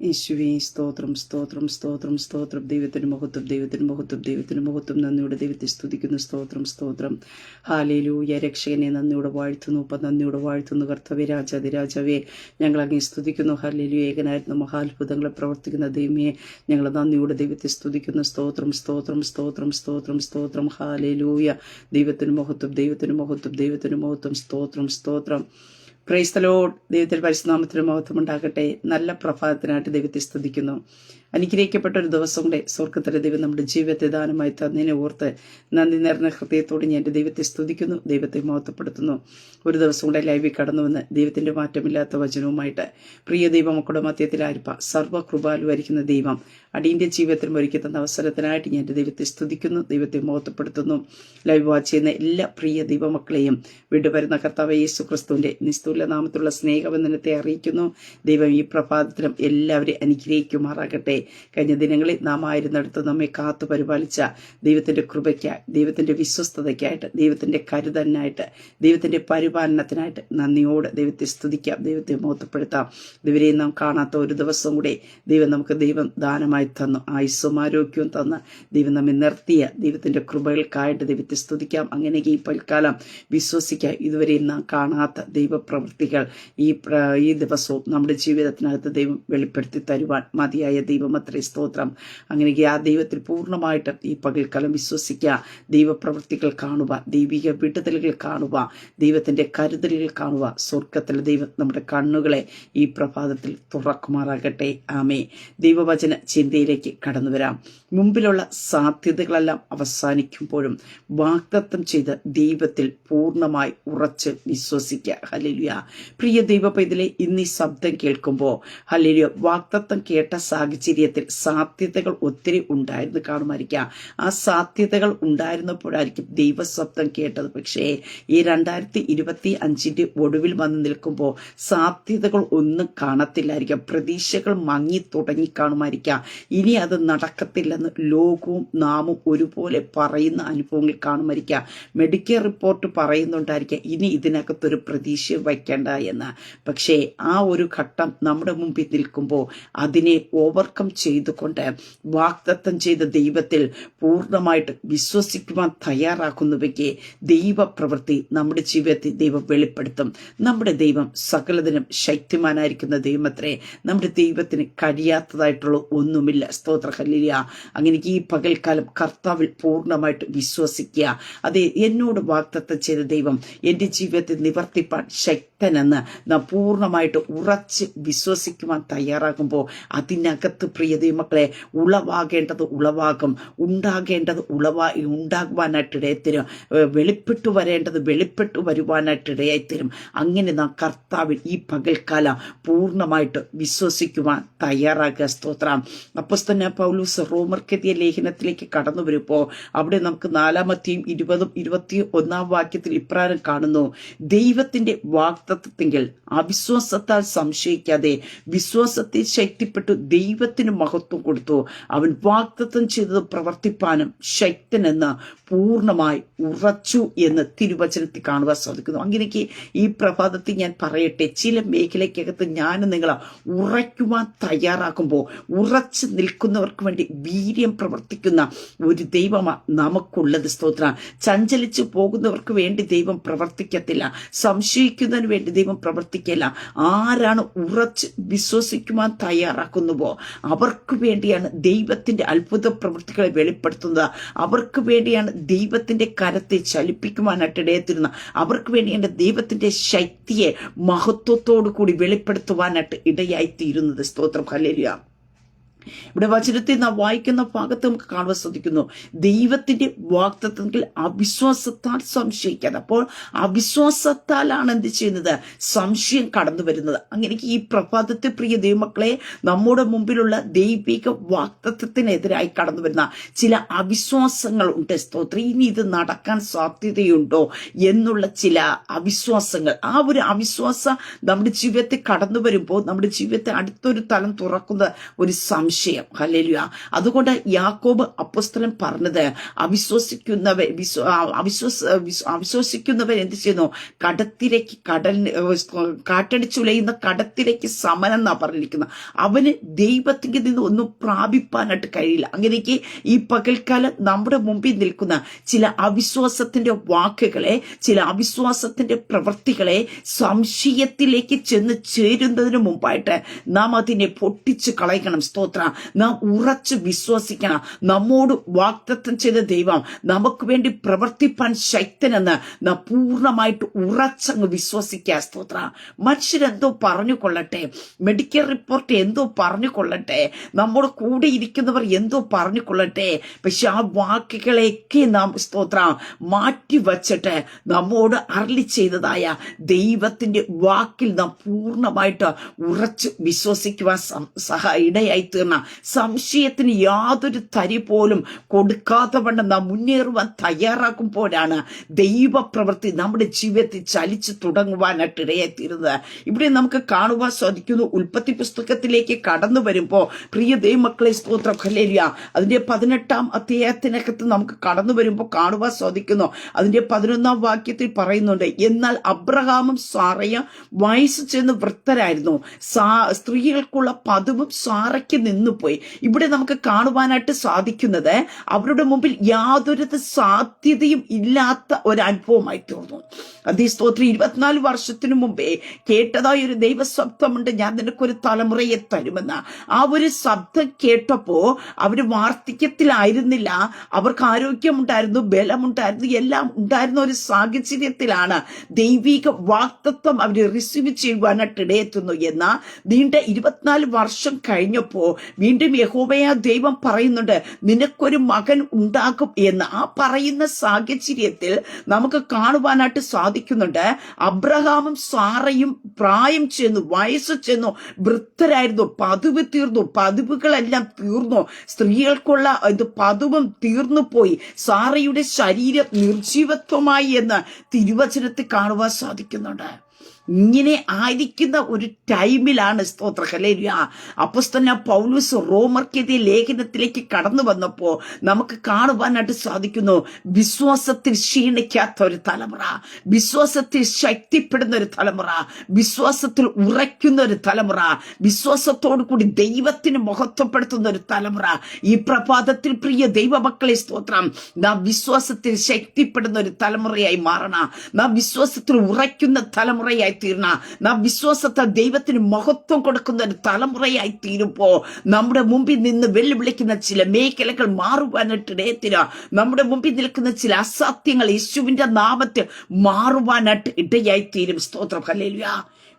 യേശുവേ സ്തോത്രം സ്തോത്രം സ്തോത്രം സ്തോത്രം. ദൈവത്തിന് മഹത്വം, ദൈവത്തിന് മഹത്വം, ദൈവത്തിന് മഹത്വം. നന്ദിയുടെ ദൈവത്തെ സ്തുതിക്കുന്നു. സ്തോത്രം സ്തോത്രം. ഹല്ലേലൂയ. രക്ഷകനെ നന്ദിയോടെ വാഴ്ത്തുന്നു. നന്ദിയോടെ വാഴ്ത്തുന്നു. കർത്താവേ, രാജാതിരാജാവേ, ഞങ്ങൾ അങ്ങേ സ്തുതിക്കുന്നു. ഹല്ലേലൂയ. ഏകനായിരുന്ന മഹാത്ഭുതങ്ങളെ പ്രവർത്തിക്കുന്ന ദൈവമേ, ഞങ്ങൾ നന്ദിയോടെ ദൈവത്തെ സ്തുതിക്കുന്നു. സ്തോത്രം സ്തോത്രം സ്തോത്രം സ്തോത്രം സ്തോത്രം. ഹല്ലേലൂയ. ദൈവത്തിന് മഹത്വം, ദൈവത്തിന് മഹത്വം, ദൈവത്തിന് മഹത്വം. സ്തോത്രം സ്തോത്രം. Praise the Lord. ദൈവത്തിന്റെ പരിശുദ്ധനാമത്തിന് മഹത്വം ഉണ്ടാകട്ടെ. നല്ല പ്രഭാതത്തിനായിട്ട് ദൈവത്തെ സ്തുതിക്കുന്നു. അനുഗ്രഹിക്കപ്പെട്ട ഒരു ദിവസം കൂടെ സ്വർഗത്തിലെ ദൈവം നമ്മുടെ ജീവിതത്തെ ദാനമായി തന്നതിനെ ഓർത്ത് നന്ദി നിറഞ്ഞ ഹൃദയത്തോടെ ഞാൻ എൻ്റെ ദൈവത്തെ സ്തുതിക്കുന്നു, ദൈവത്തെ മഹത്വപ്പെടുത്തുന്നു. ഒരു ദിവസം കൂടെ ലൈവിൽ കടന്നു വന്ന് ദൈവത്തിന്റെ മാറ്റമില്ലാത്ത വചനവുമായിട്ട് പ്രിയ ദൈവമക്കളുടെ മധ്യത്തിലായിരിപ്പ സർവ്വകൃപാലുവായിരിക്കുന്ന ദൈവം അടിയന്റെ ജീവിതത്തിൽ ഒരുക്കി തന്ന അവസരത്തിനായിട്ട് ഞാൻ എൻ്റെ ദൈവത്തെ സ്തുതിക്കുന്നു, ദൈവത്തെ മഹത്വപ്പെടുത്തുന്നു. ലൈവ് വാച്ച് ചെയ്യുന്ന എല്ലാ പ്രിയ ദൈവമക്കളെയും വിടുവരുന്ന കർത്താവ് യേശു ക്രിസ്തുവിന്റെ നിസ്തുല്യ നാമത്തിലുള്ള സ്നേഹബന്ധനത്തെ അറിയിക്കുന്നു. ദൈവം ഈ പ്രഭാതത്തിലും എല്ലാവരെയും അനുഗ്രഹിക്കുമാറാകട്ടെ. കഴിഞ്ഞ ദിനങ്ങളിൽ നാം ആയിരുന്നിടത്ത് നമ്മെ കാത്തു പരിപാലിച്ച ദൈവത്തിന്റെ കൃപയ്ക്കായി, ദൈവത്തിന്റെ വിശ്വസ്തതയ്ക്കായിട്ട്, ദൈവത്തിന്റെ കരുതലിനായിട്ട്, ദൈവത്തിന്റെ പരിപാലനത്തിനായിട്ട് നന്ദിയോട് ദൈവത്തെ സ്തുതിക്കാം, ദൈവത്തെ മഹത്വപ്പെടുത്താം. ഇതുവരെയും നാം കാണാത്ത ഒരു ദിവസം കൂടെ ദൈവം ദാനമായി തന്നു, ആയുസ്സും ആരോഗ്യവും തന്ന് ദൈവം നമ്മെ നിർത്തിയ ദൈവത്തിന്റെ കൃപകൾക്കായിട്ട് ദൈവത്തെ സ്തുതിക്കാം. അങ്ങനെ ഈ പൽക്കാലം വിശ്വസിക്കാം. ഇതുവരെയും നാം കാണാത്ത ദൈവപ്രവൃത്തികൾ ഈ ദിവസവും നമ്മുടെ ജീവിതത്തിനകത്ത് ദൈവം വെളിപ്പെടുത്തി തരുവാൻ മതിയായ ദൈവമത്രേ സ്തോത്രം. അങ്ങനെ ആ ദൈവത്തിൽ പൂർണ്ണമായിട്ട് ഈ പകൽക്കാലം വിശ്വസിക്കുക, ദൈവപ്രവൃത്തികൾ കാണുക, ദൈവിക വിടുതലുകൾ കാണുക, ദൈവത്തിന്റെ കരുതലുകൾ കാണുക. സ്വർഗത്തിലെ ദൈവം നമ്മുടെ കണ്ണുകളെ ഈ പ്രഭാതത്തിൽ തുറക്കുമാറാകട്ടെ. ആമേ. ദൈവവചന ചിന്തയിലേക്ക് കടന്നു വരാം. മുമ്പിലുള്ള സാധ്യതകളെല്ലാം അവസാനിക്കുമ്പോഴും വാഗ്ദത്തം ചെയ്ത ദൈവത്തിൽ പൂർണ്ണമായി ഉറച്ച് വിശ്വസിക്കുക. ഹല്ലേലൂയ. പ്രിയ ദൈവ പൈതലേ, ഇന്ന് ഈ ശബ്ദം കേൾക്കുമ്പോൾ ഹല്ലേലൂയ, വാഗ്ദത്തം കേട്ട സാഹചര്യത്തിൽ സാധ്യതകൾ ഒത്തിരി ഉണ്ടായിരുന്നു കാണുമായിരിക്കാം. ആ സാധ്യതകൾ ഉണ്ടായിരുന്നപ്പോഴായിരിക്കും ദൈവശബ്ദം കേട്ടത്. പക്ഷേ ഈ 2025 ഒടുവിൽ വന്ന് നിൽക്കുമ്പോൾ സാധ്യതകൾ ഒന്നും കാണത്തില്ലായിരിക്കാം. പ്രതീക്ഷകൾ മങ്ങി തുടങ്ങി കാണുമായിരിക്കാം. ഇനി അത് നടക്കത്തില്ലെന്ന് ലോകവും നാമും ഒരുപോലെ പറയുന്ന അനുഭവങ്ങൾ കാണുമായിരിക്കാം. മെഡിക്കൽ റിപ്പോർട്ട് പറയുന്നുണ്ടായിരിക്കാം ഇനി ഇതിനകത്തൊരു പ്രതീക്ഷ വയ്ക്കേണ്ട എന്ന്. പക്ഷേ ആ ഒരു ഘട്ടം നമ്മുടെ മുമ്പിൽ നിൽക്കുമ്പോൾ അതിനെ ഓവർകം ചെയ്തുകൊണ്ട് വാഗ്ദത്തം ചെയ്ത ദൈവത്തിൽ പൂർണ്ണമായിട്ട് വിശ്വസിക്കുവാൻ തയ്യാറാക്കുന്നുവെങ്കിൽ ദൈവപ്രവൃത്തി നമ്മുടെ ജീവിതത്തിൽ ദൈവം വെളിപ്പെടുത്തും. നമ്മുടെ ദൈവം സകലതിനും ശക്തിമാനായിരിക്കുന്ന ദൈവമത്രേ. നമ്മുടെ ദൈവത്തിന് കഴിയാത്തതായിട്ടുള്ള ഒന്നുമില്ല. സ്തോത്ര ഹല്ലേലൂയ. അങ്ങനെ ഈ പകൽക്കാലം കർത്താവിൽ പൂർണ്ണമായിട്ട് വിശ്വസിക്കുക. അതെ, എന്നോട് വാഗ്ദത്തം ചെയ്ത ദൈവം എൻ്റെ ജീവിതത്തിൽ നിവർത്തിപ്പാൻ ശക്തനെന്ന് നാം പൂർണ്ണമായിട്ട് ഉറച്ച് വിശ്വസിക്കുവാൻ തയ്യാറാകുമ്പോൾ അതിനകത്ത് പ്രിയ ദൈവമക്കളെ ഉളവാകേണ്ടത് ഉളവാകും, ഉണ്ടാകേണ്ടത് ഉണ്ടാകുവാനായിട്ട് ഇടയത്തരും, വെളിപ്പെട്ടു വരേണ്ടത് വെളിപ്പെട്ടു വരുവാനായിട്ട് ഇടയായിത്തരും. അങ്ങനെ നാം കർത്താവിൽ ഈ പകൽക്കാലം പൂർണ്ണമായിട്ട് വിശ്വസിക്കുവാൻ തയ്യാറാക്കുക. സ്തോത്രം. അപ്പോസ്തലനായ പൗലോസ് റോമർക്കെതിയ ലേഖനത്തിലേക്ക് കടന്നു വരുമ്പോൾ അവിടെ നമുക്ക് 4-20-21 വാക്യത്തിൽ ഇപ്രകാരം കാണുന്നു: ദൈവത്തിന്റെ വാഗ്ദത്തത്തിങ്കിൽ അവിശ്വാസത്താൽ സംശയിക്കാതെ വിശ്വാസത്തെ ശക്തിപ്പെട്ടു ദൈവത്തിന് മഹത്വം കൊടുത്തു. അവൻ വാഗ്ദത്തം ചെയ്തത് പ്രവർത്തിപ്പാനും ശക്തനെന്ന് പൂർണ്ണമായി ഉറച്ചു എന്ന് തിരുവചനത്തിൽ കാണുവാൻ സാധിക്കുന്നു. അങ്ങനെയൊക്കെ ഈ പ്രഭാതത്തിൽ ഞാൻ പറയട്ടെ, ചില മേഖലയ്ക്കകത്ത് ഞാൻ നിങ്ങളെ ഉറയ്ക്കുവാൻ തയ്യാറാക്കുമ്പോൾ ഉറച്ചു നിൽക്കുന്നവർക്ക് വേണ്ടി വീര്യം പ്രവർത്തിക്കുന്ന ഒരു ദൈവമാണ് നമുക്കുള്ളത്. സ്തോത്രം. ചഞ്ചലിച്ചു പോകുന്നവർക്ക് വേണ്ടി ദൈവം പ്രവർത്തിക്കത്തില്ല, സംശയിക്കുന്നതിന് വേണ്ടി ദൈവം പ്രവർത്തിക്കില്ല. ആരാണ് ഉറച്ച് വിശ്വസിക്കുവാൻ തയ്യാറാക്കുന്നുവോ അവർക്ക് വേണ്ടിയാണ് ദൈവത്തിന്റെ അത്ഭുത പ്രവൃത്തികളെ വെളിപ്പെടുത്തുന്നത്. അവർക്ക് വേണ്ടിയാണ് ദൈവത്തിന്റെ കരത്തെ ചലിപ്പിക്കുവാനായിട്ട് ഇടയത്തിരുന്നത്. അവർക്ക് വേണ്ടിയാണ് ദൈവത്തിന്റെ ശക്തിയെ മഹത്വത്തോടു കൂടി വെളിപ്പെടുത്തുവാനായിട്ട് ഇടയായിത്തീരുന്നത്. സ്തോത്രം. ഹല്ലേലൂയ. ഇവിടെ വചനത്തിൽ നാം വായിക്കുന്ന ഭാഗത്ത് നമുക്ക് കാണുവാൻ സാധിക്കുന്നു, ദൈവത്തിന്റെ വാഗ്ദത്തത്തിൽ അവിശ്വാസത്താൽ സംശയിക്കാതെ. അപ്പോൾ അവിശ്വാസത്താലാണ് എന്ത് ചെയ്യുന്നത്? സംശയം കടന്നു വരുന്നത്. അങ്ങനെ ഈ പ്രഭാതത്തെ പ്രിയ ദൈവമക്കളെ, നമ്മുടെ മുമ്പിലുള്ള ദൈവിക വാഗ്ദത്തത്തിനെതിരായി കടന്നു വരുന്ന ചില അവിശ്വാസങ്ങൾ ഉണ്ട്. സ്തോത്രം. ഇനി ഇത് നടക്കാൻ സാധ്യതയുണ്ടോ എന്നുള്ള ചില അവിശ്വാസങ്ങൾ, ആ ഒരു അവിശ്വാസം നമ്മുടെ ജീവിതത്തിൽ കടന്നു വരുമ്പോൾ നമ്മുടെ ജീവിതത്തെ അടുത്തൊരു തലം തുറക്കുന്ന ഒരു സംശയം. ഹല്ലേലൂയ. അതുകൊണ്ട് യാക്കോബ് അപ്പോസ്തലൻ പറഞ്ഞത് അവിശ്വസിക്കുന്നവർ എന്ത് ചെയ്യുന്നു? കടത്തിലേക്ക് കാറ്റടിച്ചുലയുന്ന കടത്തിലേക്ക് സമനെന്നാ പറഞ്ഞിരിക്കുന്നത്. അവന് ദൈവത്തിൽ നിന്ന് ഒന്നും പ്രാപിപ്പാനായിട്ട് കഴിയില്ല. അങ്ങനെയൊക്കെ ഈ പകൽക്കാലം നമ്മുടെ മുമ്പിൽ നിൽക്കുന്ന ചില അവിശ്വാസത്തിന്റെ വാക്കുകളെ, ചില അവിശ്വാസത്തിന്റെ പ്രവൃത്തികളെ സംശയത്തിലേക്ക് ചെന്ന് ചേരുന്നതിന് മുമ്പായിട്ട് നാം അതിനെ പൊട്ടിച്ചു കളയണം. സ്തോത്ര. നാം ഉറച്ചു വിശ്വസിക്കണം. നമ്മോട് വാഗ്ദത്തം ചെയ്ത ദൈവം നമുക്ക് വേണ്ടി പ്രവർത്തിപ്പാൻ ശക്തനെന്ന് നാം പൂർണ്ണമായിട്ട് ഉറച്ചങ്ങ് വിശ്വസിക്കുക. സ്തോത്ര. മനുഷ്യരെന്തോ പറഞ്ഞു കൊള്ളട്ടെ, മെഡിക്കൽ റിപ്പോർട്ട് എന്തോ പറഞ്ഞു കൊള്ളട്ടെ, നമ്മുടെ കൂടെ ഇരിക്കുന്നവർ എന്തോ പറഞ്ഞു കൊള്ളട്ടെ, പക്ഷെ ആ വാക്കുകളെയൊക്കെ നാം സ്തോത്ര മാറ്റി വച്ചിട്ട് നമ്മോട് അരുളി ചെയ്തതായ ദൈവത്തിന്റെ വാക്കിൽ നാം പൂർണ്ണമായിട്ട് ഉറച്ച് വിശ്വസിക്കുവാൻ ഇടയായി തീർന്ന, സംശയത്തിന് യാതൊരു തരി പോലും കൊടുക്കാതെ വണ്ണം നാം മുന്നേറുവാൻ തയ്യാറാക്കുമ്പോഴാണ് ദൈവപ്രവൃത്തി നമ്മുടെ ജീവിതത്തിൽ ചലിച്ചു തുടങ്ങുവാനായിട്ട് ഇടയായി തീരുന്നത്. ഇവിടെ നമുക്ക് കാണുവാൻ സാധിക്കുന്നു. ഉൽപ്പത്തി പുസ്തകത്തിലേക്ക് കടന്നു വരുമ്പോ പ്രിയ ദൈവമക്കളെ സ്തോത്രം, ഹല്ലേലൂയ, അതിന്റെ 18-ാം അധ്യായത്തിനകത്ത് നമുക്ക് കടന്നു വരുമ്പോൾ കാണുവാൻ സാധിക്കുന്നു. അതിന്റെ 11-ാം വാക്യത്തിൽ പറയുന്നുണ്ട്, എന്നാൽ അബ്രഹാമും സാറയും വയസ്സ് ചെന്ന് വൃദ്ധരായിരുന്നു, സ്ത്രീകൾക്കുള്ള പതിവും സാറയ്ക്ക് നിന്നുപോയി. ഇവിടെ നമുക്ക് കാണുവാനായിട്ട് സാധിക്കുന്നത് അവരുടെ മുമ്പിൽ യാതൊരു സാധ്യതയും ഇല്ലാത്ത ഒരു അനുഭവമായി തീർന്നു. അതേ സ്തോത്രം. 24 വർഷത്തിനു മുമ്പേ കേട്ടതായ ഒരു ദൈവശബ്ദമുണ്ട്, ഞാൻ നിനക്കൊരു തലമുറയെ തരുമെന്ന്. ആ ഒരു ശബ്ദം കേട്ടപ്പോ അവര് വാർദ്ധക്യത്തിലായിരുന്നില്ല, അവർക്ക് ആരോഗ്യമുണ്ടായിരുന്നു, ബലമുണ്ടായിരുന്നു, എല്ലാം ഉണ്ടായിരുന്ന ഒരു സാഹചര്യത്തിലാണ് ദൈവിക വാഗ്ദത്തം അവര് റിസീവ് ചെയ്യുവാനായിട്ട് ഇടയെത്തുന്നു. എന്നാൽ നീണ്ട 24 വർഷം കഴിഞ്ഞപ്പോ വീണ്ടും യഹോവയായ ദൈവം പറയുന്നുണ്ട്, നിനക്കൊരു മകൻ ഉണ്ടാകും എന്ന്. ആ പറയുന്ന സാഹചര്യത്തിൽ നമുക്ക് കാണുവാനായിട്ട് സാധിക്കുന്നുണ്ട്, അബ്രഹാമും സാറയും പ്രായം ചെന്നു, വയസ്സ് ചെന്നു, വൃദ്ധരായിരുന്നു, പതിവ് തീർന്നു, പതിവുകളെല്ലാം തീർന്നു, സ്ത്രീകൾക്കുള്ള പതിവും തീർന്നു പോയി, സാറയുടെ ശരീരം നിർജീവത്വമായി എന്ന് തിരുവചനത്തിൽ കാണുവാൻ സാധിക്കുന്നുണ്ട്. ഇങ്ങനെ ആയിരിക്കുന്ന ഒരു ടൈമിലാണ് സ്തോത്ര, ഹല്ലേലൂയ, അപ്പോസ്തലനായ പൗലോസ് റോമർക്കെതിരെ ലേഖനത്തിലേക്ക് കടന്നു വന്നപ്പോ നമുക്ക് കാണുവാനായിട്ട് സാധിക്കുന്നു, വിശ്വാസത്തിൽ ക്ഷീണിക്കാത്ത ഒരു തലമുറ, വിശ്വാസത്തിൽ ശക്തിപ്പെടുന്ന ഒരു തലമുറ, വിശ്വാസത്തിൽ ഉറയ്ക്കുന്ന ഒരു തലമുറ, വിശ്വാസത്തോടു കൂടി ദൈവത്തിന് മഹത്വപ്പെടുത്തുന്ന ഒരു തലമുറ. ഈ പ്രഭാതത്തിൽ പ്രിയ ദൈവമക്കളെ സ്തോത്രം, നാം വിശ്വാസത്തിൽ ശക്തിപ്പെടുന്ന ഒരു തലമുറയായി മാറണം. നാം വിശ്വാസത്തിൽ ഉറയ്ക്കുന്ന തലമുറയായി തീർന്ന, നാം വിശ്വാസത്തെ ദൈവത്തിന് മഹത്വം കൊടുക്കുന്ന ഒരു തലമുറയായി തീരുമ്പോ നമ്മുടെ മുമ്പിൽ നിന്ന് വെല്ലുവിളിക്കുന്ന ചില മേഖലകൾ മാറുവാനായിട്ട് ഇടയത്തീരുക. നമ്മുടെ മുമ്പിൽ നിൽക്കുന്ന ചില അസത്യങ്ങൾ യേശുവിന്റെ നാമത്തിൽ മാറുവാനായിട്ട് ഇടയായി തീരും. സ്തോത്രം, ഹല്ലേലൂയ.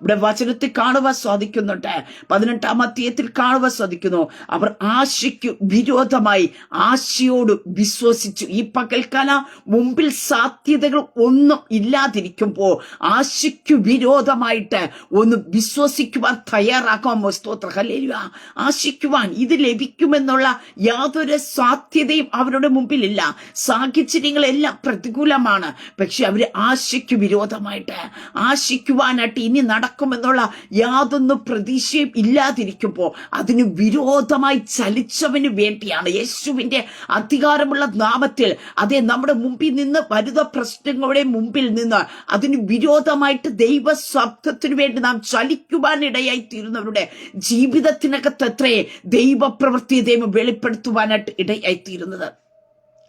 ഇവിടെ വചനത്തിൽ കാണുവാൻ സാധിക്കുന്നുണ്ട്, 18-ാം അധ്യായത്തിൽ കാണുവാൻ സാധിക്കുന്നു, അവർ ആശയ്ക്ക് വിരോധമായി ആശയോട് വിശ്വസിച്ചു. ഈ പകൽക്കാലം മുമ്പിൽ സാധ്യതകൾ ഒന്നും ഇല്ലാതിരിക്കുമ്പോ ആശയ്ക്ക് വിരോധമായിട്ട് ഒന്ന് വിശ്വസിക്കുവാൻ തയ്യാറാക്കാമോ? സ്തോത്ര, ഹല്ലേലൂയ. ആശിക്കുവാൻ, ഇത് ലഭിക്കുമെന്നുള്ള യാതൊരു സാധ്യതയും അവരുടെ മുമ്പിലില്ല. സാഹചര്യങ്ങളെല്ലാം പ്രതികൂലമാണ്, പക്ഷെ അവര് ആശയ്ക്ക് വിരോധമായിട്ട് ആശിക്കുവാനായിട്ട് ഇനി നടക്കുമെന്നുള്ള യാതൊന്നും പ്രതീക്ഷയും ഇല്ലാതിരിക്കുമ്പോ അതിന് വിരോധമായി ചലിച്ചവന് വേണ്ടിയാണ് യേശുവിന്റെ അധികാരമുള്ള നാമത്തിൽ, അതേ നമ്മുടെ മുമ്പിൽ നിന്ന് വരുന്ന പ്രശ്നങ്ങളുടെ മുമ്പിൽ നിന്ന് അതിന് വിരോധമായിട്ട് ദൈവ ശബ്ദത്തിനു വേണ്ടി നാം ചലിക്കുവാനിടയായി തീരുന്നവരുടെ ജീവിതത്തിനകത്ത് ദൈവപ്രവൃത്തി ദൈവം വെളിപ്പെടുത്തുവാനായിട്ട് ഇടയായി തീരുന്നത്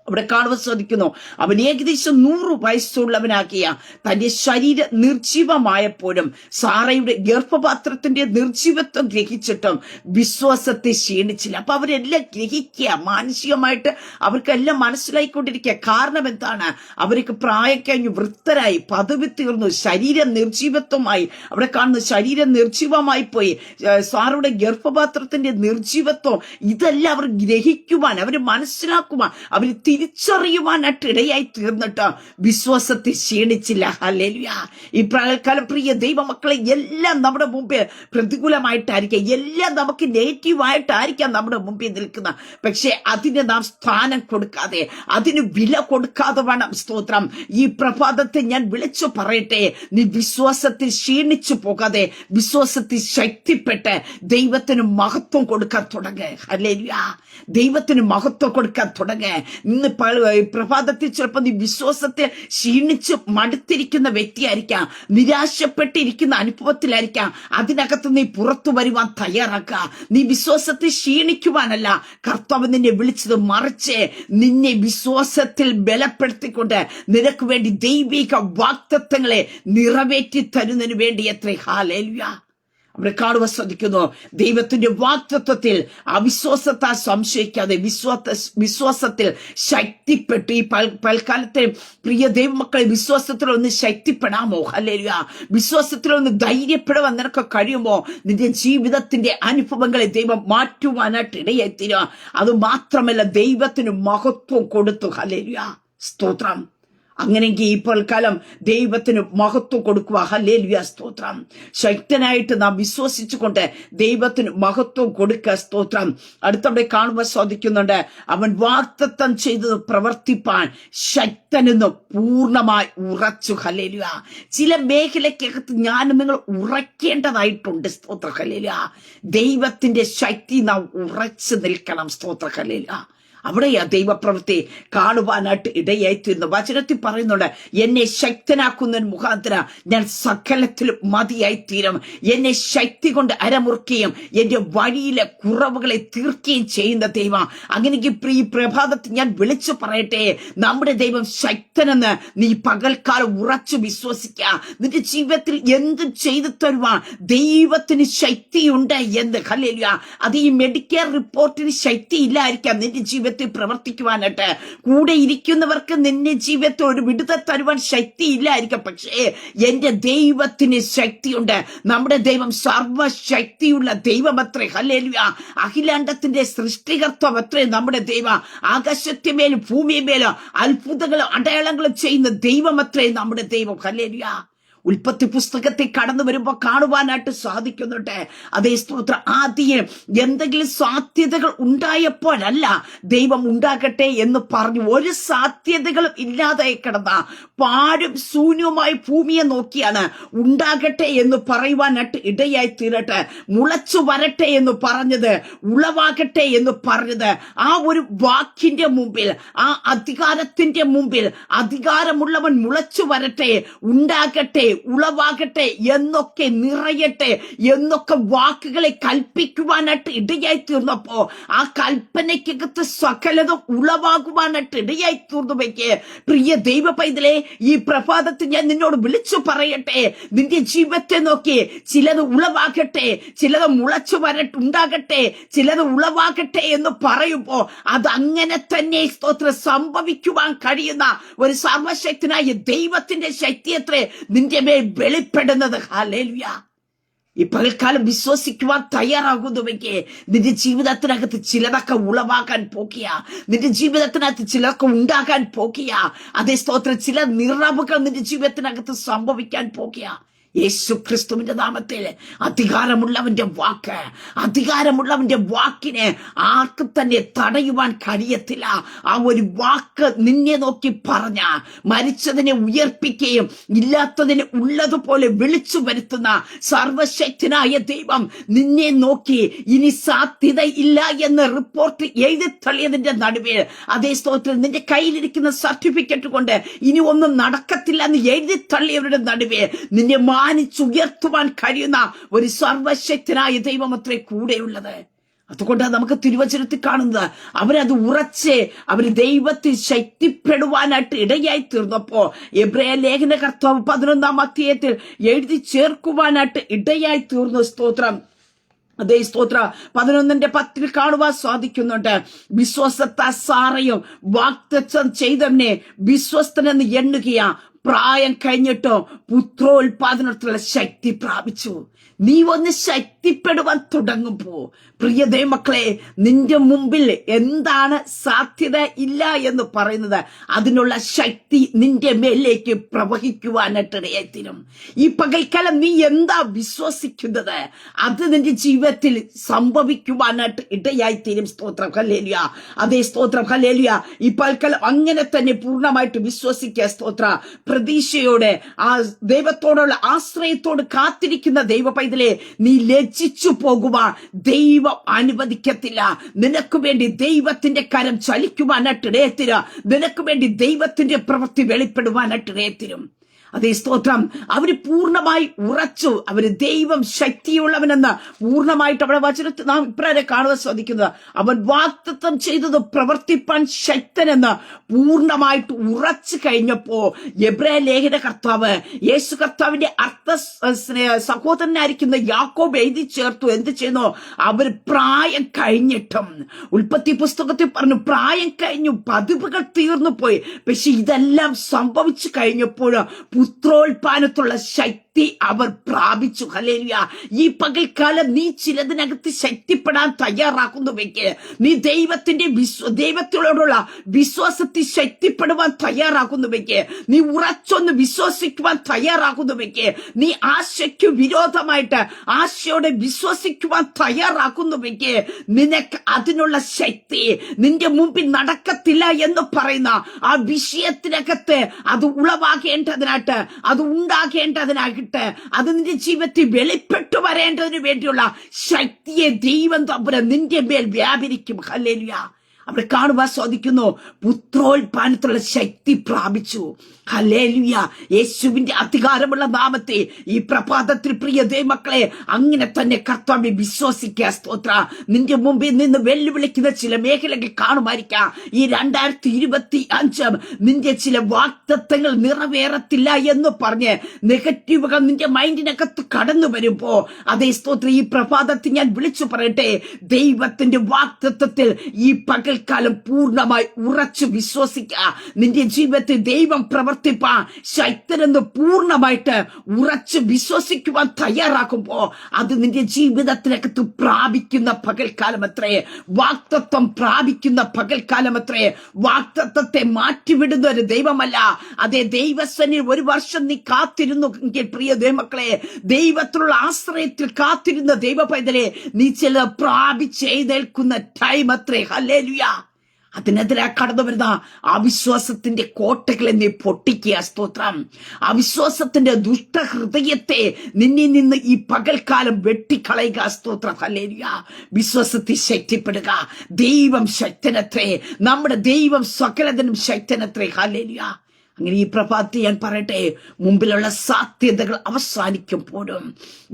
അവിടെ കാണുവാൻ സാധിക്കുന്നു. അവൻ ഏകദേശം 100 വയസ്സുള്ളവനാക്കിയ തന്റെ ശരീരം നിർജീവമായപ്പോഴും സാറയുടെ ഗർഭപാത്രത്തിന്റെ നിർജീവത്വം ഗ്രഹിച്ചിട്ടും വിശ്വാസത്തെ ക്ഷീണിച്ചില്ല. അപ്പൊ അവരെല്ലാം ഗ്രഹിക്കുക, മാനസികമായിട്ട് അവർക്കെല്ലാം മനസ്സിലായിക്കൊണ്ടിരിക്കുക. കാരണം എന്താണ്? അവർക്ക് പ്രായം കഴിഞ്ഞു, വൃദ്ധരായി, പദവി തീർന്നു, ശരീരം നിർജീവത്വമായി. അവിടെ കാണുന്നു, ശരീരം നിർജീവമായി പോയി, സാറയുടെ ഗർഭപാത്രത്തിന്റെ നിർജീവത്വം, ഇതെല്ലാം അവർ ഗ്രഹിക്കുവാൻ, അവർ മനസ്സിലാക്കുവാൻ, അവർ തിരിച്ചറിയുവാനായിട്ട് ഇടയായി തീർന്നിട്ട് വിശ്വാസത്തിൽ ക്ഷീണിച്ചില്ല. ഹല്ലേലൂയ. ഈ പ്രായക്കാലം പ്രിയ ദൈവമക്കളെ, എല്ലാം നമ്മുടെ മുമ്പിൽ പ്രതികൂലമായിട്ടായിരിക്കാം, എല്ലാം നമുക്ക് നെഗറ്റീവായിട്ടായിരിക്കാം നമ്മുടെ മുമ്പിൽ നിൽക്കുന്ന. പക്ഷെ അതിന് നാം സ്ഥാനം കൊടുക്കാതെ, അതിന് വില കൊടുക്കാതെ വേണം. സ്തോത്രം. ഈ പ്രഭാതത്തെ ഞാൻ വിളിച്ചു പറയട്ടെ, നീ വിശ്വാസത്തിൽ ക്ഷീണിച്ചു പോകാതെ വിശ്വാസത്തിൽ ശക്തിപ്പെട്ട് ദൈവത്തിന് മഹത്വം കൊടുക്കാൻ തുടങ്ങ്. ഹല്ലേലൂയ. ദൈവത്തിന് മഹത്വം കൊടുക്കാൻ തുടങ്ങ്. ഇന്ന് പ്രഭാതത്തിൽ ചിലപ്പോൾ നീ വിശ്വാസത്തിൽ ക്ഷീണിച്ച് മടുത്തിരിക്കുന്ന വ്യക്തിയായിരിക്കാം, നിരാശപ്പെട്ടിരിക്കുന്ന അനുഭവത്തിലായിരിക്കാം. അതിനകത്ത് നീ പുറത്തു വരുവാൻ തയ്യാറാക്കുക. നീ വിശ്വാസത്തിൽ ക്ഷീണിക്കുവാനല്ല കർത്താവ് നിന്നെ വിളിച്ചത്, മറിച്ച് നിന്നെ വിശ്വാസത്തിൽ ബലപ്പെടുത്തിക്കൊണ്ട് നിനക്ക് വേണ്ടി ദൈവിക വാഗ്ദത്തങ്ങളെ നിറവേറ്റി തരുന്നതിന് വേണ്ടി എത്ര. ഹല്ലേലൂയ. അവിടെ കാണുവാൻ ശ്രദ്ധിക്കുന്നു, ദൈവത്തിന്റെ വാഗ്ദത്തത്തിൽ അവിശ്വാസത്താൽ സംശയിക്കാതെ വിശ്വാസത്തിൽ ശക്തിപ്പെട്ടു. ഈ പൽക്കാലത്തെ പ്രിയ ദൈവമക്കളെ, വിശ്വാസത്തിലൊന്ന് ശക്തിപ്പെടാമോ? ഹല്ലേലൂയ. വിശ്വാസത്തിലൊന്ന് ധൈര്യപ്പെടാൻ നിനക്ക് കഴിയുമോ? നിന്റെ ജീവിതത്തിന്റെ അനുഭവങ്ങളെ ദൈവം മാറ്റുവാനായിട്ട് ഇടയെത്തില്ല. അത് മാത്രമല്ല, ദൈവത്തിന് മഹത്വം കൊടുത്തു. ഹല്ലേലൂയ. സ്തോത്രം. അങ്ങനെയെങ്കിൽ ഇപ്പോൾ കാലം ദൈവത്തിന് മഹത്വം കൊടുക്കുക. ഹല്ലേലൂയ. സ്തോത്രം. ശക്തനായിട്ട് നാം വിശ്വസിച്ചുകൊണ്ട് ദൈവത്തിന് മഹത്വം കൊടുക്കുക. സ്തോത്രം. അടുത്തവിടെ കാണുവാൻ സാധിക്കുന്നുണ്ട്, അവൻ വാഗ്ദത്തം ചെയ്തത് പ്രവർത്തിപ്പാൻ ശക്തനെന്ന് പൂർണ്ണമായി ഉറച്ചു. ഹല്ലേലൂയ. ചില മേഖലക്കകത്ത് നിങ്ങൾ ഉറയ്ക്കേണ്ടതായിട്ടുണ്ട്. സ്തോത്ര. ഹല്ലേലൂയ. ദൈവത്തിന്റെ ശക്തി നാം ഉറച്ചു നിൽക്കണം. സ്തോത്ര. ഹല്ലേലൂയ. അവിടെയാ ദൈവപ്രവൃത്തി കാണുവാനായിട്ട് ഇടയായിത്തീരുന്നു. വചനത്തിൽ പറയുന്നുണ്ട്, എന്നെ ശക്തനാക്കുന്നതിന് മുഖാന്തരം ഞാൻ സകലത്തിലും മതിയായിത്തീരും. എന്നെ ശക്തി കൊണ്ട് അരമുറുക്കുകയും എന്റെ വഴിയിലെ കുറവുകളെ തീർക്കുകയും ചെയ്യുന്ന ദൈവം. അങ്ങനെയെങ്കിൽ ഈ പ്രഭാതത്തിൽ ഞാൻ വിളിച്ചു പറയട്ടെ, നമ്മുടെ ദൈവം ശക്തനെന്ന് നീ പകൽക്കാലം ഉറച്ചു വിശ്വസിക്കുക. നിന്റെ ജീവിതത്തിൽ എന്തും ചെയ്തു തരുവാൻ ദൈവത്തിന് ശക്തിയുണ്ട് എന്ന്. ഹല്ലേലൂയ. അത് ഈ മെഡിക്കൽ റിപ്പോർട്ടിന് ശക്തി ഇല്ലായിരിക്കാം നിന്റെ ജീവിതത്തിൽ പ്രവർത്തിക്കുവാനായിട്ട്. കൂടെ ഇരിക്കുന്നവർക്ക് നിന്റെ ജീവിതത്തിൽ ഒരു വിടുതൽ തരുവാൻ ശക്തി ഇല്ലായിരിക്കാം. പക്ഷേ എന്റെ ദൈവത്തിന് ശക്തിയുണ്ട്. നമ്മുടെ ദൈവം സർവശക്തിയുള്ള ദൈവമത്രേ. ഹല്ലേലൂയ. അഖിലാണ്ടത്തിന്റെ സൃഷ്ടികർത്താവത്രേ നമ്മുടെ ദൈവം. ആകാശത്തിന്മേലും ഭൂമിയുമേലും അത്ഭുതങ്ങളും അടയാളങ്ങളും ചെയ്യുന്ന ദൈവമത്രേ നമ്മുടെ ദൈവം. ഹല്ലേലൂയ. ഉൽപ്പത്തി പുസ്തകത്തിൽ കടന്നു വരുമ്പോൾ കാണുവാനായിട്ട് സാധിക്കുന്നുണ്ട്. അതേ സ്തോത്രം. ആദ്യം എന്തെങ്കിലും സാധ്യതകൾ ഉണ്ടായപ്പോഴല്ല ദൈവം ഉണ്ടാകട്ടെ എന്ന് പറഞ്ഞു. ഒരു സാധ്യതകളും ഇല്ലാതെ കിടന്ന പാഴും ശൂന്യവുമായി ഭൂമിയെ നോക്കിയാണ് ഉണ്ടാകട്ടെ എന്ന് പറയുവാനായിട്ട് ഇടയായി തീരട്ടെ. മുളച്ചു വരട്ടെ എന്ന് പറഞ്ഞത്, ഉളവാകട്ടെ എന്ന് പറഞ്ഞത്, ആ ഒരു വാക്കിന്റെ മുമ്പിൽ, ആ അധികാരത്തിന്റെ മുമ്പിൽ, അധികാരമുള്ളവൻ മുളച്ചു വരട്ടെ, ഉണ്ടാകട്ടെ, ഉളവാകട്ടെ, എന്നൊക്കെ നിറയട്ടെ എന്നൊക്കെ വാക്കുകളെ കൽപ്പിക്കുവാനായിട്ട് ഇടയായി തീർന്നപ്പോ ആ കൽപ്പനയ്ക്കകത്ത് സകലതും ഉളവാകുവാനായിട്ട് ഇടയായി തീർന്നുവെക്ക്. പ്രിയ ദൈവ പൈതലേ, ഈ പ്രഭാതത്തിൽ ഞാൻ നിന്നോട് വിളിച്ചു പറയട്ടെ, നിന്റെ ജീവിതത്തെ നോക്കി ചിലത് ഉളവാകട്ടെ, ചിലത് മുളച്ചു ഉണ്ടാകട്ടെ, ചിലത് ഉളവാകട്ടെ എന്ന് പറയുമ്പോ അത് അങ്ങനെ തന്നെ സ്തോത്രം സംഭവിക്കുവാൻ കഴിയുന്ന ഒരു സർവശക്തനായ ദൈവത്തിന്റെ ശക്തി എത്രേ നിന്റെ മേൽ വെളിപ്പെടുന്നത്. ഹല്ലേലൂയ. ഈ പകൽക്കാലം വിശ്വസിക്കുവാൻ തയ്യാറാകുന്നുവെങ്കിൽ നിന്റെ ജീവിതത്തിനകത്ത് ചിലതൊക്കെ ഉളവാകാൻ പോകിയ, നിന്റെ ജീവിതത്തിനകത്ത് ചിലതൊക്കെ ഉണ്ടാകാൻ പോകിയ. അതേ സ്തോത്രം. ചില നിറവുകൾ നിന്റെ ജീവിതത്തിനകത്ത് സംഭവിക്കാൻ പോകിയ. യേശു ക്രിസ്തുവിന്റെ നാമത്തിൽ അധികാരമുള്ളവന്റെ വാക്ക്, അധികാരമുള്ളവന്റെ വാക്കിനെ ആർക്കും തന്നെ തടയുവാൻ കഴിയത്തില്ല. ആ ഒരു വാക്ക് നിന്നെ നോക്കി പറഞ്ഞ, മരിച്ചതിനെ ഉയർപ്പിക്കുകയും ഇല്ലാത്തതിനെ ഉള്ളതുപോലെ വിളിച്ചു വരുത്തുന്ന സർവശക്തനായ ദൈവം നിന്നെ നോക്കി ഇനി സാധ്യതയില്ല എന്ന് റിപ്പോർട്ട് എഴുതി തള്ളിയതിന്റെ നടുവിൽ, അതേ സ്തോത്രത്തിൽ നിന്റെ കയ്യിലിരിക്കുന്ന സർട്ടിഫിക്കറ്റ് കൊണ്ട് ഇനി ഒന്നും നടക്കത്തില്ല എന്ന് എഴുതി തള്ളിയവരുടെ നടുവിൽ നിന്നെ മാനിച്ചുയർത്തുവാൻ കഴിയുന്ന ഒരു സർവശക്തനായ ദൈവമത്രേ കൂടെയുള്ളത്. അതുകൊണ്ടാണ് നമുക്ക് തിരുവചനത്തിൽ കാണുന്നത്, അവരത് ഉറച്ച് അവര് ദൈവത്തിൽ ശക്തിപ്പെടുവാനായിട്ട് ഇടയായി തീർന്നപ്പോ എബ്രായ ലേഖന കർത്താവ് 11-ാം അധ്യായത്തിൽ എഴുതി ചേർക്കുവാനായിട്ട് ഇടയായി തീർന്നു. സ്തോത്രം. അതേ സ്തോത്ര 11:10 കാണുവാൻ സാധിക്കുന്നുണ്ട്. വിശ്വാസത്താൽ സാറയും വാഗ്ദത്തം ചെയ്തവനെ വിശ്വസ്തനെന്ന് എണ്ണുകയാ, പ്രായം കഴിഞ്ഞിട്ടോ പുത്രോത്പാദനത്തിലുള്ള ശക്തി പ്രാപിച്ചു. നീ ഒന്ന് ശക്തിപ്പെടുവാൻ തുടങ്ങുമ്പോ പ്രിയ ദൈവമക്കളെ, നിന്റെ മുമ്പിൽ എന്താണ് സാധ്യത ഇല്ല എന്ന് പറയുന്നത്, അതിനുള്ള ശക്തി നിന്റെ മേലേക്ക് പ്രവഹിക്കുവാനായിട്ട് ഇടയായിത്തീരും. ഈ പകൽക്കാലം നീ എന്താ വിശ്വസിക്കുന്നത്, അത് നിന്റെ ജീവിതത്തിൽ സംഭവിക്കുവാനായിട്ട് ഇടയായിത്തീരും. സ്തോത്രം, ഹല്ലേലൂയ. അതേ, സ്തോത്രം, ഹല്ലേലൂയ. ഈ പകൽക്കാലം അങ്ങനെ തന്നെ പൂർണ്ണമായിട്ട് വിശ്വസിക്കുക. സ്തോത്ര, പ്രതീക്ഷയോടെ ആ ദൈവത്തോടുള്ള ആശ്രയത്തോട് കാത്തിരിക്കുന്ന ദൈവ പൈതലെ, നീ ലജ്ജിച്ചു പോകുവാൻ ദൈവം അനുവദിക്കത്തില്ല. നിനക്ക് വേണ്ടി ദൈവത്തിന്റെ കരം ചലിക്കുവാനായിട്ട് ഇടയത്തിരും. നിനക്ക് വേണ്ടി ദൈവത്തിന്റെ പ്രവൃത്തി വെളിപ്പെടുവാനായിട്ട് ഇടയത്തിരും. അതേ, സ്തോത്രം. അവര് പൂർണ്ണമായി ഉറച്ചു. അവര് ദൈവം ശക്തിയുള്ളവനെന്ന് പൂർണ്ണമായിട്ട് അവിടെ വചനത്തിൽ നാം ഇപ്രകാരം കാണുവാൻ സാധിക്കുന്നത്, അവൻ വാഗ്ദത്തം ചെയ്തത് പ്രവർത്തിപ്പാൻ ശക്തനെന്ന് പൂർണ്ണമായിട്ട് ഉറച്ചു കഴിഞ്ഞപ്പോ എബ്രായ ലേഖന കർത്താവ് യേശു കർത്താവിന്റെ സഹോദരനായിരിക്കുന്ന യാക്കോബ് എഴുതി ചേർത്തു. എന്ത് ചെയ്യുന്നു? അവർ പ്രായം കഴിഞ്ഞിട്ടും, ഉൽപ്പത്തി പുസ്തകത്തിൽ പറഞ്ഞു, പ്രായം കഴിഞ്ഞു, പതിവുകൾ തീർന്നു പോയി. പക്ഷെ ഇതെല്ലാം സംഭവിച്ചു കഴിഞ്ഞപ്പോൾ പുത്രോത്പാദനത്തുള്ള ശക്തി അവർ പ്രാപിച്ചു. ഹല്ലേലൂയ. ഈ പകൽക്കാലം നീ ചിലതിനകത്ത് ശക്തിപ്പെടാൻ തയ്യാറാക്കുന്നുവെങ്കിൽ, നീ ദൈവത്തോടുള്ള വിശ്വാസത്തിൽ ശക്തിപ്പെടുവാൻ തയ്യാറാക്കുന്നുവെങ്കിൽ, നീ ഉറച്ചൊന്ന് വിശ്വസിക്കുവാൻ തയ്യാറാക്കുന്നുവെങ്കിൽ, നീ ആശയ്ക്ക് വിരോധമായിട്ട് ആശയോടെ വിശ്വസിക്കുവാൻ തയ്യാറാക്കുന്നുവെങ്കിൽ, നിനക്ക് അതിനുള്ള ശക്തി നിന്റെ മുമ്പിൽ നടക്കത്തില്ല എന്ന് പറയുന്ന ആ വിഷയത്തിനകത്ത് അത് ഉളവാകേണ്ടതിനായിട്ട്, അത് ഉണ്ടാകേണ്ടതിനായിട്ട്, അത് നിന്റെ ജീവിതത്തിൽ വെളിപ്പെട്ടു വരേണ്ടതിന് വേണ്ടിയുള്ള ശക്തിയെ ദൈവം തമ്പുരാൻ നിന്റെ മേൽ വ്യാപരിക്കും. ഹല്ലേലൂയ. അവിടെ കാണുവാൻ സാധിക്കുന്നു, പുത്രോത്പാദനത്തിലുള്ള ശക്തി പ്രാപിച്ചു. ഹല്ലേലൂയ. യേശുവിന്റെ അധികാരമുള്ള നാമത്തെ ഈ പ്രഭാതത്തിൽ പ്രിയ ദൈവമക്കളെ അങ്ങനെ തന്നെ കർത്താവിനെ വിശ്വസിക്കുക. സ്തോത്ര. നിന്റെ മുമ്പിൽ നിന്ന് വെല്ലുവിളിക്കുന്ന ചില മേഖലകൾ കാണുമായിരിക്കാം. ഈ 2025 നിന്റെ ചില വാഗ്ദത്തങ്ങൾ നിറവേറത്തില്ല എന്ന് പറഞ്ഞ് നെഗറ്റീവുകൾ നിന്റെ മൈൻഡിനകത്ത് കടന്നു വരുമ്പോ, അതേ സ്തോത്രം, ഈ പ്രഭാതത്തിൽ ഞാൻ വിളിച്ചു പറയട്ടെ, ദൈവത്തിന്റെ വാഗ്ദത്തത്തിൽ ഈ പകൽക്കാലം പൂർണ്ണമായി ഉറച്ചു വിശ്വസിക്കുക. നിന്റെ ജീവിതത്തിൽ ദൈവം പ്രവർത്തിപ്പാൻ ശക്തനെന്ന് പൂർണ്ണമായിട്ട് ഉറച്ചു വിശ്വസിക്കുവാൻ തയ്യാറാക്കുമ്പോ അത് നിന്റെ ജീവിതത്തിനകത്ത് പ്രാപിക്കുന്ന പകൽക്കാലം അത്രേ. വാഗ്ദത്തം പ്രാപിക്കുന്ന പകൽക്കാലം അത്രേ. വാഗ്ദത്തത്തെ മാറ്റിവിടുന്ന ഒരു ദൈവമല്ല. അതേ, ദൈവസന്നിധിയിൽ 1 വർഷം നീ കാത്തിരുന്നു എങ്കിൽ പ്രിയ ദൈവമക്കളെ, ദൈവത്തിലുള്ള ആശ്രയത്തിൽ കാത്തിരുന്ന ദൈവ പൈതലെ, നീ ചില പ്രാപിച്ചെഴുന്നേൽക്കുന്ന ടൈം അത്രേ. ഹല്ലേലൂയ. അതിനെതിരെ കടന്നു വരുന്ന അവിശ്വാസത്തിന്റെ കോട്ടകളെ നീ പൊട്ടിക്കുക. സ്തോത്രം. അവിശ്വാസത്തിന്റെ ദുഷ്ടഹൃദയത്തെ നിന്നിൽ നിന്ന് ഈ പകൽക്കാലം വെട്ടിക്കളയുക. സ്തോത്രം. ഹല്ലേലൂയ. വിശ്വാസത്തിൽ ശക്തിപ്പെടുക. ദൈവം ശക്തനത്രേ. നമ്മുടെ ദൈവം സകലതിനും ശക്തനത്രേ. ഹല്ലേലൂയ. അങ്ങനെ ഈ പ്രഭാതത്തിൽ ഞാൻ പറയട്ടെ, മുമ്പിലുള്ള സാധ്യതകൾ അവസാനിക്കുമ്പോഴും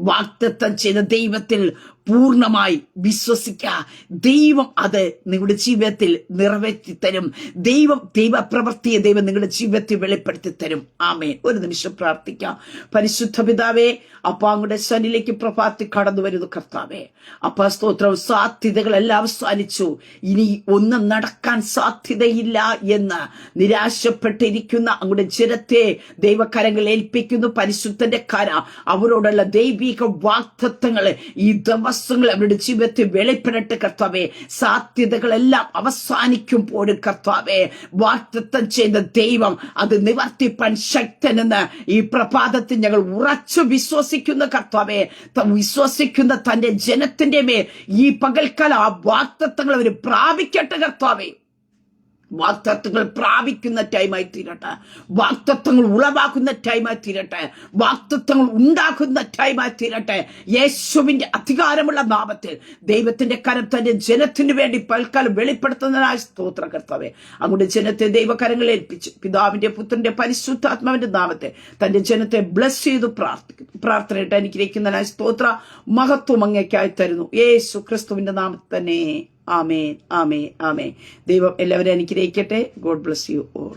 വാഗ്ദത്തം ചെയ്ത ദൈവത്തിൽ പൂർണ്ണമായി വിശ്വസിക്കുക. ദൈവം അത് നിങ്ങളുടെ ജീവിതത്തിൽ നിറവേറ്റി തരും. ദൈവപ്രവൃത്തിയെ ദൈവം നിങ്ങളുടെ ജീവിതത്തിൽ വെളിപ്പെടുത്തി തരും. ആമേൻ. ഒരു നിമിഷം പ്രാർത്ഥിക്കാം. പരിശുദ്ധ പിതാവേ, അപ്പാ അങ്ങയുടെ സന്നിധിയിലേക്ക് പ്രഭാതത്തിൽ കടന്നു വരുന്നു കർത്താവേ. അപ്പാ സ്തോത്രം. സാധ്യതകളെല്ലാം അവസാനിച്ചു, ഇനി ഒന്നും നടക്കാൻ സാധ്യതയില്ല എന്ന് നിരാശപ്പെട്ടിരിക്കുന്ന അങ്ങയുടെ ജനത്തെ ദൈവകരങ്ങൾ ഏൽപ്പിക്കുന്നു. പരിശുദ്ധന്റെ കര അവരോടുള്ള ദൈവിക വാഗ്ദത്തങ്ങൾ ഈ ദിവസങ്ങൾ അവരുടെ ജീവിതത്തിൽ വെളിപ്പെടട്ടെ കർത്താവേ. സാധ്യതകളെല്ലാം അവസാനിക്കുമ്പോഴും കർത്താവേ, വാഗ്ദത്തം ചെയ്ത ദൈവം അത് നിവർത്തിപ്പാൻ ശക്തനെന്ന് ഈ പ്രഭാതത്തിൽ ഞങ്ങൾ ഉറച്ചു വിശ്വസിക്കുന്ന കർത്താവേ. വിശ്വസിക്കുന്ന തന്റെ ജനത്തിന്റെ മേൽ ഈ പകൽക്കാലം ആ വാഗ്ദത്തങ്ങൾ അവർ പ്രാപിക്കട്ടെ കർത്താവേ. വാഗ്ദത്തങ്ങൾ പ്രാപിക്കുന്ന ടൈമായി തീരട്ടെ. വാഗ്ദത്തങ്ങൾ ഉളവാക്കുന്ന ടൈമായി തീരട്ടെ. വാഗ്ദത്തങ്ങൾ ഉണ്ടാക്കുന്ന ടൈമായി തീരട്ടെ. യേശുവിന്റെ അധികാരമുള്ള നാമത്തിൽ ദൈവത്തിന്റെ കരം തന്റെ ജനത്തിന് വേണ്ടി പൽക്കാലം വെളിപ്പെടുത്തുന്നതിനായി സ്തോത്ര കർത്താവേ. അങ്ങോട്ട് ജനത്തെ ദൈവകരങ്ങൾ ഏൽപ്പിച്ചു പിതാവിന്റെ പുത്രന്റെ പരിശുദ്ധാത്മാവിന്റെ നാമത്തെ തന്റെ ജനത്തെ ബ്ലസ് ചെയ്തു പ്രാർത്ഥിക്കുന്നു. പ്രാർത്ഥനയിട്ട് അനുഗ്രഹിക്കുന്നതിനായി സ്തോത്ര. മഹത്വം അങ്ങേക്കായി തരുന്നു യേശു ക്രിസ്തുവിന്റെ നാമത്തിൽ തന്നെ. ആമേൻ, ആമേൻ, ആമേൻ. ദൈവം എല്ലാവരെയും അനുഗ്രഹിക്കട്ടെ. God bless you all.